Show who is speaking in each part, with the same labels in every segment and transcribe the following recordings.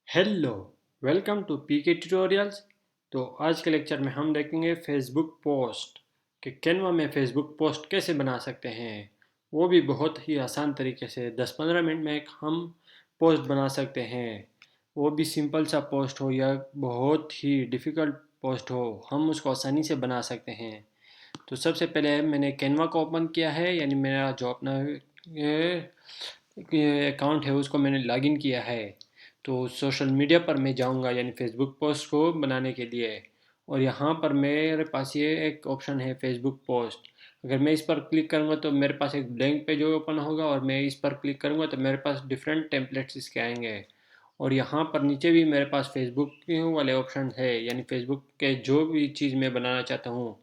Speaker 1: Hello, welcome to PK tutorials. तो आज के लेक्चर में हम देखेंगे फेसबुक पोस्ट कि कैनवा में फेसबुक पोस्ट कैसे बना सकते हैं। वो भी बहुत ही आसान तरीके से 10-15 मिनट में एक हम पोस्ट बना सकते हैं। वो भी सिंपल सा पोस्ट हो या बहुत ही डिफ़िकल्ट पोस्ट हो, हम उसको आसानी से बना सकते हैं। तो सबसे पहले मैंने कैनवा को ओपन किया है, यानी मेरा जो अपना अकाउंट है उसको मैंने लॉगिन किया है। तो सोशल मीडिया पर मैं जाऊंगा, यानी फेसबुक पोस्ट को बनाने के लिए। और यहाँ पर मेरे पास ये एक ऑप्शन है फेसबुक पोस्ट। अगर मैं इस पर क्लिक करूँगा तो मेरे पास एक ब्लैंक पेज ओपन होगा, और मैं इस पर क्लिक करूँगा तो मेरे पास डिफरेंट टेम्पलेट्स इसके आएंगे। और यहाँ पर नीचे भी मेरे पास फेसबुक वाले ऑप्शन है, यानी फेसबुक के जो भी चीज़ मैं बनाना चाहता हूँ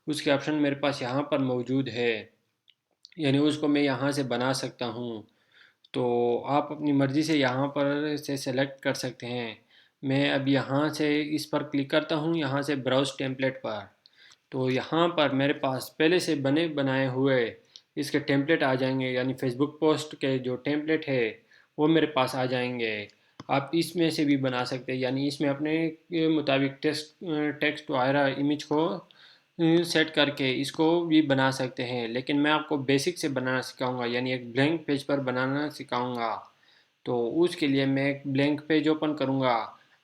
Speaker 1: उसके ऑप्शन मेरे पास यहाँ पर मौजूद है, यानी उसको मैं यहाँ से बना सकता हूँ। तो आप अपनी मर्ज़ी से यहाँ पर से सेलेक्ट कर सकते हैं। मैं अब यहाँ से इस पर क्लिक करता हूँ, यहाँ से ब्राउज़ टेम्पलेट पर। तो यहाँ पर मेरे पास पहले से बने बनाए हुए इसके टेम्पलेट आ जाएंगे, यानी फेसबुक पोस्ट के जो टेम्पलेट है वो मेरे पास आ जाएंगे। आप इसमें से भी बना सकते हैं, यानी इसमें अपने के मुताबिक टेक्स्ट टेक्स्ट वगैरह इमेज को सेट करके इसको भी बना सकते हैं। लेकिन मैं आपको बेसिक से बनाना सिखाऊंगा, यानी एक ब्लैंक पेज पर बनाना सिखाऊंगा। तो उसके लिए मैं एक ब्लैंक पेज ओपन करूंगा।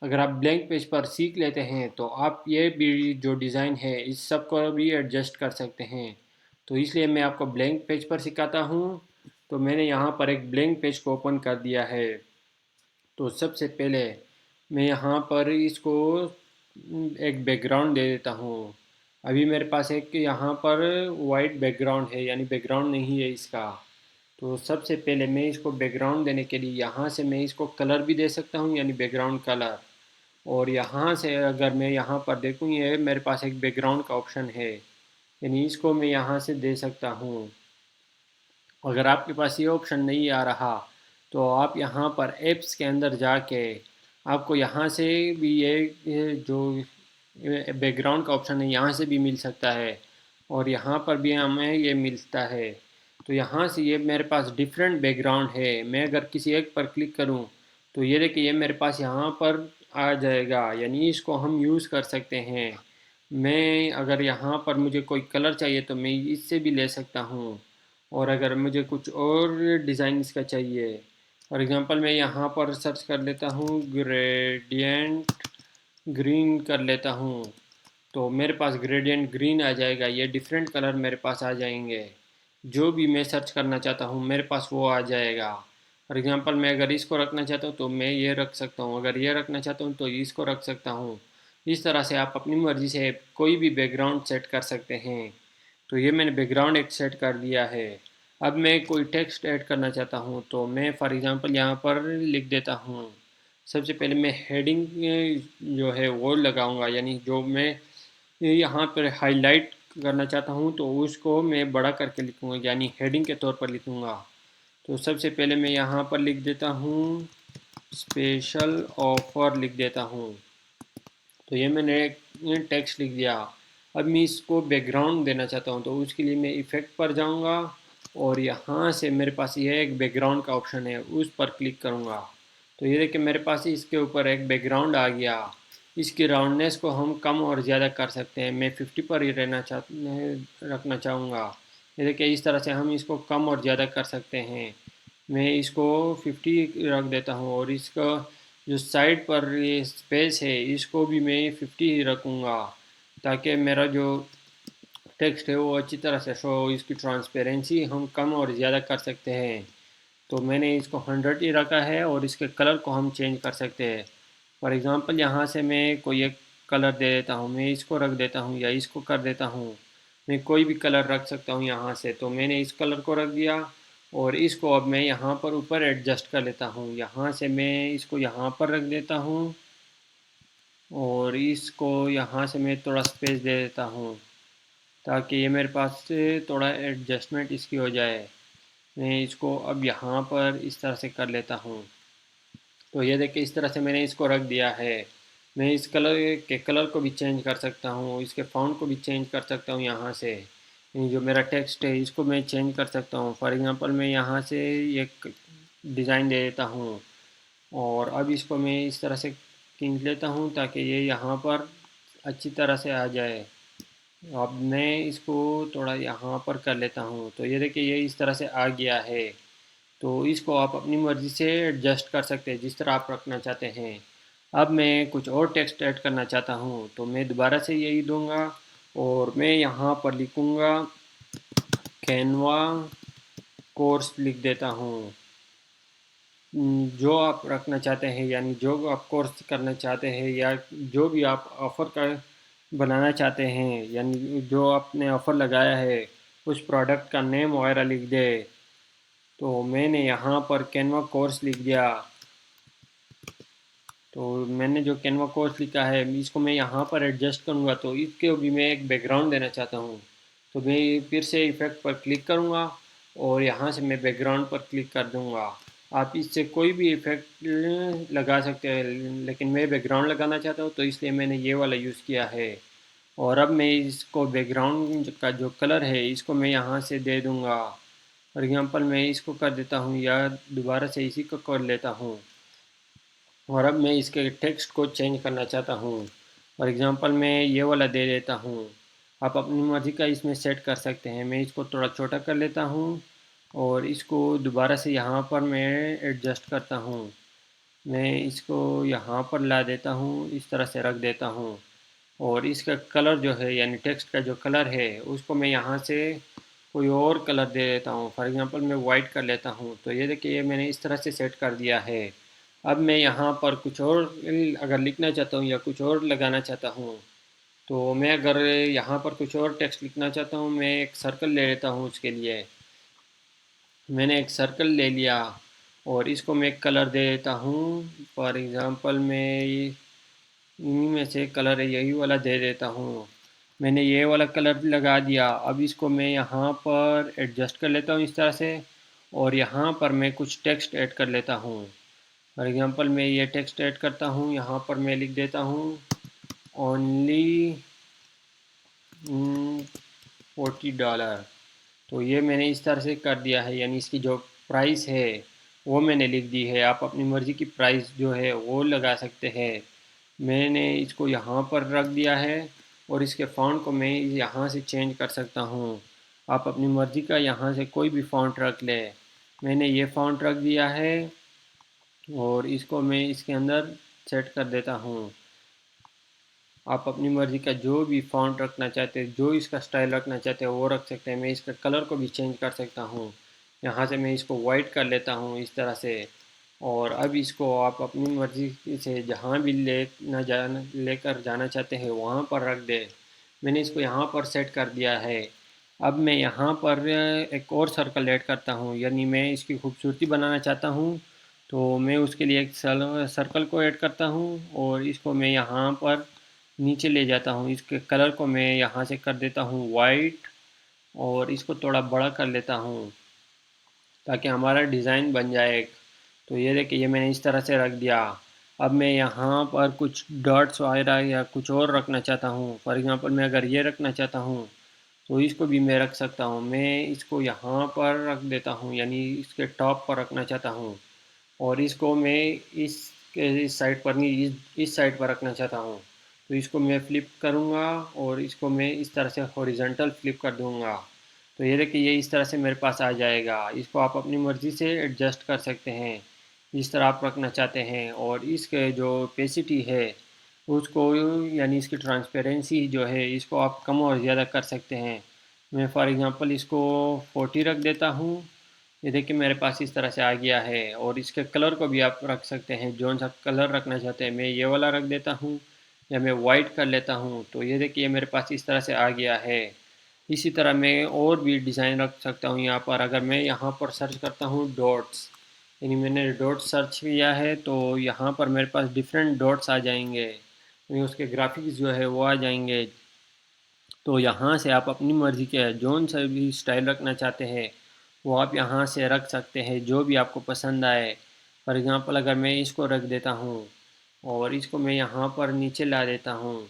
Speaker 1: अगर आप ब्लैंक पेज पर सीख लेते हैं तो आप ये भी जो डिज़ाइन है इस सब को भी एडजस्ट कर सकते हैं। तो इसलिए मैं आपको ब्लैंक पेज पर सिखाता हूँ। तो मैंने यहाँ पर एक ब्लैंक पेज को ओपन कर दिया है। तो सबसे पहले मैं यहाँ पर इसको एक बैकग्राउंड दे देता हूँ। अभी मेरे पास एक यहाँ पर वाइट बैकग्राउंड है, यानी बैकग्राउंड नहीं है इसका। तो सबसे पहले मैं इसको बैकग्राउंड देने के लिए यहाँ से मैं इसको कलर भी दे सकता हूँ, यानी बैकग्राउंड कलर। और यहाँ से अगर मैं यहाँ पर देखूँ, ये मेरे पास एक बैकग्राउंड का ऑप्शन है, यानी इसको मैं यहाँ से दे सकता हूँ। अगर आपके पास ये ऑप्शन नहीं आ रहा तो आप यहाँ पर ऐप्स के अंदर जाके आपको यहाँ से भी ये जो बैकग्राउंड का ऑप्शन है यहाँ से भी मिल सकता है, और यहाँ पर भी हमें ये मिलता है। तो यहाँ से ये मेरे पास डिफरेंट बैकग्राउंड है। मैं अगर किसी एक पर क्लिक करूँ तो ये देखिए ये मेरे पास यहाँ पर आ जाएगा, यानी इसको हम यूज़ कर सकते हैं। मैं अगर यहाँ पर मुझे कोई कलर चाहिए तो मैं इससे भी ले सकता हूँ। और अगर मुझे कुछ और डिज़ाइन इसका चाहिए, फॉर एग्ज़ाम्पल मैं यहाँ पर सर्च कर लेता हूँ ग्रेडियंट ग्रीन कर लेता हूँ, तो मेरे पास ग्रेडियंट ग्रीन आ जाएगा। ये डिफरेंट कलर मेरे पास आ जाएंगे। जो भी मैं सर्च करना चाहता हूँ मेरे पास वो आ जाएगा। फॉर एग्ज़ाम्पल मैं अगर इसको रखना चाहता हूँ तो मैं ये रख सकता हूँ, अगर ये रखना चाहता हूँ तो इसको रख सकता हूँ। इस तरह से आप अपनी मर्ज़ी से कोई भी बैकग्राउंड सेट कर सकते हैं। तो ये मैंने बैकग्राउंड एक सेट कर दिया है। अब मैं कोई टेक्स्ट ऐड करना चाहता हूँ तो मैं फॉर एग्ज़ाम्पल यहाँ पर लिख देता हूँ। सबसे पहले मैं हेडिंग जो है वो लगाऊंगा, यानी जो मैं यहाँ पर हाईलाइट करना चाहता हूँ तो उसको मैं बड़ा करके लिखूँगा, यानी हेडिंग के तौर पर लिखूँगा। तो सबसे पहले मैं यहाँ पर लिख देता हूँ स्पेशल ऑफर लिख देता हूँ। तो ये मैंने टेक्स्ट लिख दिया। अब मैं इसको बैकग्राउंड देना चाहता हूँ तो उसके लिए मैं इफ़ेक्ट पर जाऊँगा, और यहाँ से मेरे पास ये एक बैकग्राउंड का ऑप्शन है उस पर क्लिक करूँगा। तो ये देखिए मेरे पास इसके ऊपर एक बैकग्राउंड आ गया। इसकी राउंडनेस को हम कम और ज़्यादा कर सकते हैं। मैं 50 पर ही रखना चाहूँगा। ये देखिए इस तरह से हम इसको कम और ज़्यादा कर सकते हैं। मैं इसको 50 रख देता हूँ, और इसका जो साइड पर ये स्पेस है इसको भी मैं 50 ही रखूँगा, ताकि मेरा जो टेक्स्ट है वो अच्छी तरह से शो हो। इसकी ट्रांसपेरेंसी हम कम और ज़्यादा कर सकते हैं। तो मैंने इसको 100 ही रखा है, और इसके कलर को हम चेंज कर सकते हैं। फॉर एग्ज़ाम्पल यहाँ से मैं कोई एक कलर दे देता हूँ, मैं इसको रख देता हूँ या इसको कर देता हूँ। मैं कोई भी कलर रख सकता हूँ यहाँ से। तो मैंने इस कलर को रख दिया, और इसको अब मैं यहाँ पर ऊपर एडजस्ट कर लेता हूँ। यहाँ से मैं इसको यहाँ पर रख देता हूँ, और इसको यहाँ से मैं थोड़ा स्पेस दे देता हूँ ताकि ये मेरे पास से थोड़ा एडजस्टमेंट इसकी हो जाए। मैं इसको अब यहाँ पर इस तरह से कर लेता हूँ। तो ये देखिए इस तरह से मैंने इसको रख दिया है। मैं इस कलर के कलर को भी चेंज कर सकता हूँ, इसके फ़ॉन्ट को भी चेंज कर सकता हूँ यहाँ से। ये जो मेरा टेक्स्ट है इसको मैं चेंज कर सकता हूँ। फॉर एग्ज़ाम्पल मैं यहाँ से एक डिज़ाइन दे देता हूँ। और अब इसको मैं इस तरह से खींच लेता हूँ ताकि ये यहाँ पर अच्छी तरह से आ जाए। अब मैं इसको थोड़ा यहाँ पर कर लेता हूँ, तो ये देखिए ये इस तरह से आ गया है। तो इसको आप अपनी मर्ज़ी से एडजस्ट कर सकते हैं जिस तरह आप रखना चाहते हैं। अब मैं कुछ और टेक्स्ट ऐड करना चाहता हूँ, तो मैं दोबारा से यही दूंगा और मैं यहाँ पर लिखूँगा कैनवा कोर्स लिख देता हूँ। जो आप रखना चाहते हैं यानी जो आप कोर्स करना चाहते हैं या जो भी आप ऑफ़र कर बनाना चाहते हैं यानी जो आपने ऑफ़र लगाया है उस प्रोडक्ट का नेम वगैरह लिख दे। तो मैंने यहाँ पर कैनवा कोर्स लिख दिया। तो मैंने जो कैनवा कोर्स लिखा है इसको मैं यहाँ पर एडजस्ट करूँगा, तो इसके भी मैं एक बैकग्राउंड देना चाहता हूँ। तो मैं फिर से इफ़ेक्ट पर क्लिक करूँगा और यहाँ से मैं बैकग्राउंड पर क्लिक कर दूँगा। आप इससे कोई भी इफ़ेक्ट लगा सकते हैं, लेकिन मैं बैकग्राउंड लगाना चाहता हूँ तो इसलिए मैंने ये वाला यूज़ किया है। और अब मैं इसको बैकग्राउंड का जो कलर है इसको मैं यहाँ से दे दूँगा। फॉर एग्ज़ाम्पल मैं इसको कर देता हूँ या दोबारा से इसी को कर लेता हूँ। और अब मैं इसके टेक्स्ट को चेंज करना चाहता हूँ। फॉर एग्ज़ाम्पल मैं ये वाला दे देता हूँ। आप अपनी मर्ज़ी का इसमें सेट कर सकते हैं। मैं इसको थोड़ा छोटा कर लेता हूँ और इसको दोबारा से यहाँ पर मैं एडजस्ट करता हूँ। मैं इसको यहाँ पर ला देता हूँ, इस तरह से रख देता हूँ और इसका कलर जो है यानी टेक्स्ट का जो कलर है उसको मैं यहाँ से कोई और कलर दे देता हूँ। फॉर एग्ज़ाम्पल मैं वाइट कर लेता हूँ। तो ये देखिए ये मैंने इस तरह से सेट कर दिया है। अब मैं यहाँ पर कुछ और अगर लिखना चाहता हूँ या कुछ और लगाना चाहता हूँ, तो मैं अगर यहाँ पर कुछ और टेक्स्ट लिखना चाहता हूँ, मैं एक सर्कल ले लेता हूँ उसके लिए। मैंने एक सर्कल ले लिया और इसको मैं एक कलर दे देता हूँ। फॉर एग्ज़ाम्पल मैं इन्हीं में से कलर यही वाला दे देता हूँ। मैंने ये वाला कलर लगा दिया। अब इसको मैं यहाँ पर एडजस्ट कर लेता हूँ इस तरह से और यहाँ पर मैं कुछ टेक्स्ट ऐड कर लेता हूँ। फॉर एग्ज़ाम्पल मैं ये टेक्स्ट ऐड करता हूँ, यहाँ पर मैं लिख देता हूँ ओनली $40। तो ये मैंने इस तरह से कर दिया है, यानी इसकी जो प्राइस है वो मैंने लिख दी है। आप अपनी मर्ज़ी की प्राइस जो है वो लगा सकते हैं। मैंने इसको यहाँ पर रख दिया है और इसके फ़ॉन्ट को मैं यहाँ से चेंज कर सकता हूँ। आप अपनी मर्ज़ी का यहाँ से कोई भी फ़ॉन्ट रख लें। मैंने ये फ़ॉन्ट रख दिया है और इसको मैं इसके अंदर सेट कर देता हूँ। आप अपनी मर्ज़ी का जो भी फ़ॉन्ट रखना चाहते हैं, जो इसका स्टाइल रखना चाहते हैं वो रख सकते हैं। मैं इसका कलर को भी चेंज कर सकता हूँ। यहाँ से मैं इसको वाइट कर लेता हूँ इस तरह से। और अब इसको आप अपनी मर्ज़ी से जहाँ भी लेकर जाना चाहते हैं वहाँ पर रख दें। मैंने इसको यहाँ पर सेट कर दिया है। अब मैं यहाँ पर एक और सर्कल ऐड करता हूँ, यानी मैं इसकी खूबसूरती बनाना चाहता हूँ। तो मैं उसके लिए एक सर्कल को ऐड करता हूँ और इसको मैं यहाँ पर नीचे ले जाता हूँ। इसके कलर को मैं यहाँ से कर देता हूँ वाइट और इसको थोड़ा बड़ा कर लेता हूँ ताकि हमारा डिज़ाइन बन जाए एक। तो ये देखिए ये मैंने इस तरह से रख दिया। अब मैं यहाँ पर कुछ डॉट्स वगैरह या कुछ और रखना चाहता हूँ। फॉर एग्ज़ाम्पल मैं अगर ये रखना चाहता हूँ तो इसको भी मैं रख सकता हूँ। मैं इसको यहाँ पर रख देता हूँ, यानी इसके टॉप पर रखना चाहता हूँ और इसको मैं इस साइड पर नहीं, इस साइड पर रखना चाहता हूँ। तो इसको मैं फ्लिप करूँगा और इसको मैं इस तरह से हॉरिजॉन्टल फ्लिप कर दूँगा। तो ये देखिए ये इस तरह से मेरे पास आ जाएगा। इसको आप अपनी मर्ज़ी से एडजस्ट कर सकते हैं जिस तरह आप रखना चाहते हैं। और इसके जो ओपेसिटी है उसको, यानी इसकी ट्रांसपेरेंसी जो है इसको आप कम और ज़्यादा कर सकते हैं। मैं फॉर एग्ज़ाम्पल इसको 40 रख देता हूँ। ये देखिए मेरे पास इस तरह से आ गया है। और इसके कलर को भी आप रख सकते हैं, जौन सा कलर रखना चाहते हैं। मैं ये वाला रख देता हूँ या मैं वाइट कर लेता हूँ। तो ये देखिए मेरे पास इस तरह से आ गया है। इसी तरह मैं और भी डिज़ाइन रख सकता हूँ यहाँ पर। अगर मैं यहाँ पर सर्च करता हूँ डॉट्स, यानी मैंने डॉट्स सर्च किया है तो यहाँ पर मेरे पास डिफरेंट डॉट्स आ जाएंगे, यानी उसके ग्राफिक्स जो है वो आ जाएंगे। तो यहाँ से आप अपनी मर्ज़ी के जौन सा भी स्टाइल रखना चाहते हैं वो आप यहाँ से रख सकते हैं, जो भी आपको पसंद आए। फॉर एग्ज़ाम्पल अगर मैं इसको रख देता हूँ और इसको मैं यहाँ पर नीचे ला देता हूँ,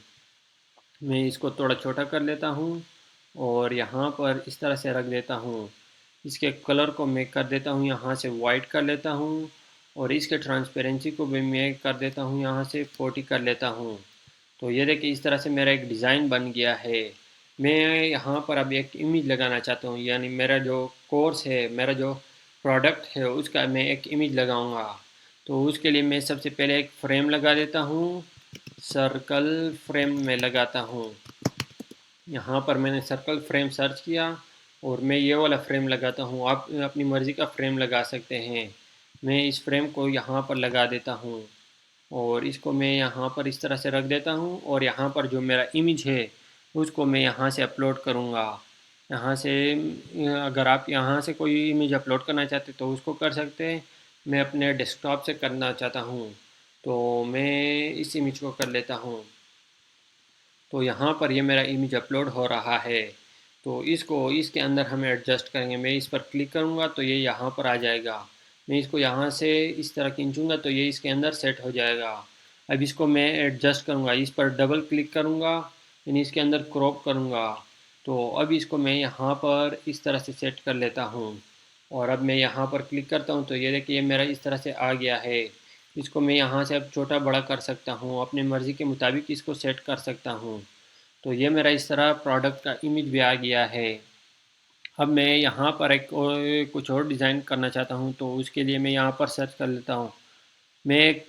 Speaker 1: मैं इसको थोड़ा छोटा कर लेता हूँ और यहाँ पर इस तरह से रख देता हूँ। इसके कलर को मैं कर देता हूँ यहाँ से वाइट कर लेता हूँ और इसके ट्रांसपेरेंसी को भी मैं कर देता हूँ यहाँ से 40 कर लेता हूँ। तो ये देखिए इस तरह से मेरा एक डिज़ाइन बन गया है। मैं यहाँ पर अब एक इमेज लगाना चाहता हूँ, यानी मेरा जो कोर्स है, मेरा जो प्रोडक्ट है उसका मैं एक इमेज लगाऊंगा। तो उसके लिए मैं सबसे पहले एक फ्रेम लगा देता हूँ, सर्कल फ्रेम में लगाता हूँ। यहाँ पर मैंने सर्कल फ्रेम सर्च किया और मैं ये वाला फ्रेम लगाता हूँ। आप अपनी मर्ज़ी का फ्रेम लगा सकते हैं। मैं इस फ्रेम को यहाँ पर लगा देता हूँ और इसको मैं यहाँ पर इस तरह से रख देता हूँ और यहाँ पर जो मेरा इमेज है उसको मैं यहाँ से अपलोड करूँगा। यहाँ से अगर आप यहाँ से कोई इमेज अपलोड करना चाहते तो उसको कर सकते हैं। मैं अपने डेस्कटॉप से करना चाहता हूँ तो मैं इस इमेज को कर लेता हूँ। तो यहाँ पर ये मेरा इमेज अपलोड हो रहा है। तो इसको इसके अंदर हम एडजस्ट करेंगे। मैं इस पर क्लिक करूँगा तो ये यहाँ पर आ जाएगा। मैं इसको यहाँ से इस तरह खींचूँगा तो ये इसके अंदर सेट हो जाएगा। अब इसको मैं एडजस्ट करूँगा, इस पर डबल क्लिक करूँगा, यानी इसके अंदर क्रॉप करूँगा। तो अब इसको मैं यहाँ पर इस तरह से सेट कर लेता हूँ और अब मैं यहाँ पर क्लिक करता हूँ तो ये देखिए मेरा इस तरह से आ गया है। इसको मैं यहाँ से अब छोटा बड़ा कर सकता हूँ, अपनी मर्ज़ी के मुताबिक इसको सेट कर सकता हूँ। तो ये मेरा इस तरह प्रोडक्ट का इमेज भी आ गया है। अब मैं यहाँ पर एक और कुछ और डिज़ाइन करना चाहता हूँ तो उसके लिए मैं यहाँ पर सर्च कर लेता हूँ। मैं एक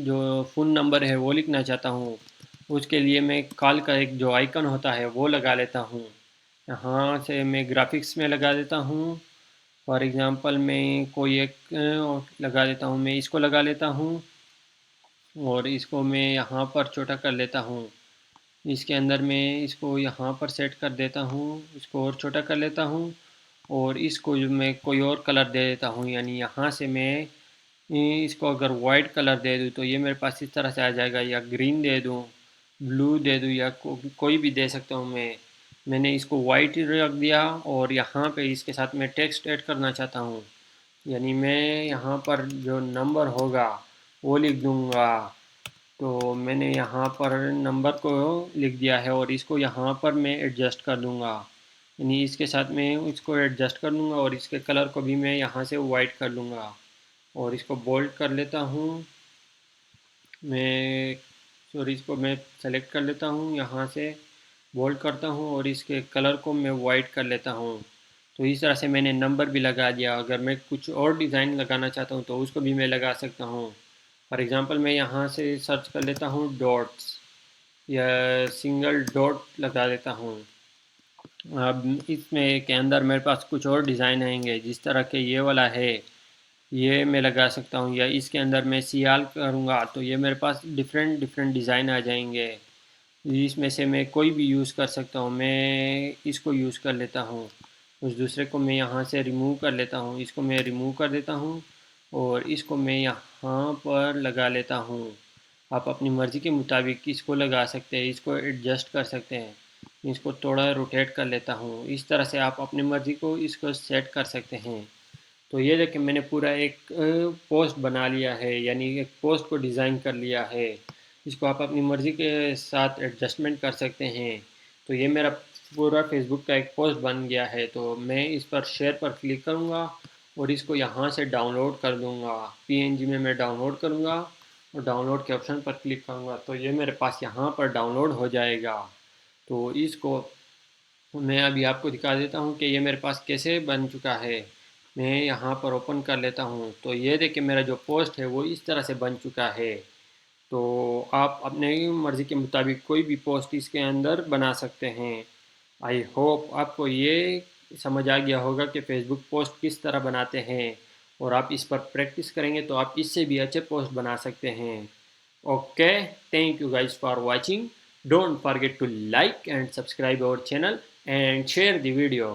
Speaker 1: जो फ़ोन नंबर है वो लिखना चाहता हूँ। उसके लिए मैं कॉल का एक जो आइकन होता है वो लगा लेता हूँ। यहाँ से मैं ग्राफिक्स में लगा देता हूँ। फॉर एग्ज़ाम्पल मैं कोई एक लगा देता हूँ, मैं इसको लगा लेता हूँ और इसको मैं यहाँ पर छोटा कर लेता हूँ। इसके अंदर मैं इसको यहाँ पर सेट कर देता हूँ, इसको और छोटा कर लेता हूँ और इसको जो मैं कोई और कलर दे देता हूँ, यानी यहाँ से मैं इसको अगर वाइट कलर दे दूँ तो ये मेरे पास इस तरह से आ जाएगा, या ग्रीन दे दूँ, ब्लू दे दूँ, या कोई भी दे सकता हूँ मैं। मैंने इसको वाइट रख दिया और यहाँ पे इसके साथ मैं टेक्स्ट ऐड करना चाहता हूँ, यानी मैं यहाँ पर जो नंबर होगा वो लिख दूँगा। तो मैंने यहाँ पर नंबर को लिख दिया है और इसको यहाँ पर मैं एडजस्ट कर दूँगा, यानी इसके साथ मैं इसको एडजस्ट कर लूँगा और इसके कलर को भी मैं यहाँ से वाइट कर लूँगा और इसको बोल्ड कर लेता हूँ। मैं सॉरी इसको मैं सेलेक्ट कर लेता हूँ, यहाँ से बोल्ड करता हूँ और इसके कलर को मैं वाइट कर लेता हूँ। तो इस तरह से मैंने नंबर भी लगा दिया। अगर मैं कुछ और डिज़ाइन लगाना चाहता हूँ तो उसको भी मैं लगा सकता हूँ। फॉर एग्ज़ाम्पल मैं यहाँ से सर्च कर लेता हूँ डॉट्स, या सिंगल डॉट लगा देता हूँ। अब इसमें के अंदर मेरे पास कुछ और डिज़ाइन आएंगे, जिस तरह के ये वाला है ये मैं लगा सकता हूँ, या इसके अंदर मैं सियाल करूँगा तो ये मेरे पास डिफरेंट डिफरेंट डिज़ाइन आ जाएंगे। इसमें से मैं कोई भी यूज़ कर सकता हूँ। मैं इसको यूज़ कर लेता हूँ, उस दूसरे को मैं यहाँ से रिमूव कर लेता हूँ, इसको मैं रिमूव कर देता हूँ और इसको मैं यहाँ पर लगा लेता हूँ। आप अपनी मर्ज़ी के मुताबिक इसको लगा सकते हैं, इसको एडजस्ट कर सकते हैं। इसको थोड़ा रोटेट कर लेता हूँ, इस तरह से आप अपनी मर्ज़ी को इसको सेट कर सकते हैं। तो ये देखिए मैंने पूरा एक पोस्ट बना लिया है, यानी एक पोस्ट को डिज़ाइन कर लिया है। इसको आप अपनी मर्ज़ी के साथ एडजस्टमेंट कर सकते हैं। तो ये मेरा पूरा फेसबुक का एक पोस्ट बन गया है। तो मैं इस पर शेयर पर क्लिक करूँगा और इसको यहाँ से डाउनलोड कर दूँगा। पीएनजी में मैं डाउनलोड करूँगा और डाउनलोड के ऑप्शन पर क्लिक करूँगा तो ये मेरे पास यहाँ पर डाउनलोड हो जाएगा। तो इसको मैं अभी आपको दिखा देता हूँ कि ये मेरे पास कैसे बन चुका है। मैं यहाँ पर ओपन कर लेता हूँ तो ये देखिए मेरा जो पोस्ट है वो इस तरह से बन चुका है। तो आप अपने मर्ज़ी के मुताबिक कोई भी पोस्ट इसके अंदर बना सकते हैं। आई होप आपको ये समझ आ गया होगा कि फ़ेसबुक पोस्ट किस तरह बनाते हैं, और आप इस पर प्रैक्टिस करेंगे तो आप इससे भी अच्छे पोस्ट बना सकते हैं। Okay, thank you guys for watching. Don't forget to like and subscribe our channel and share the video.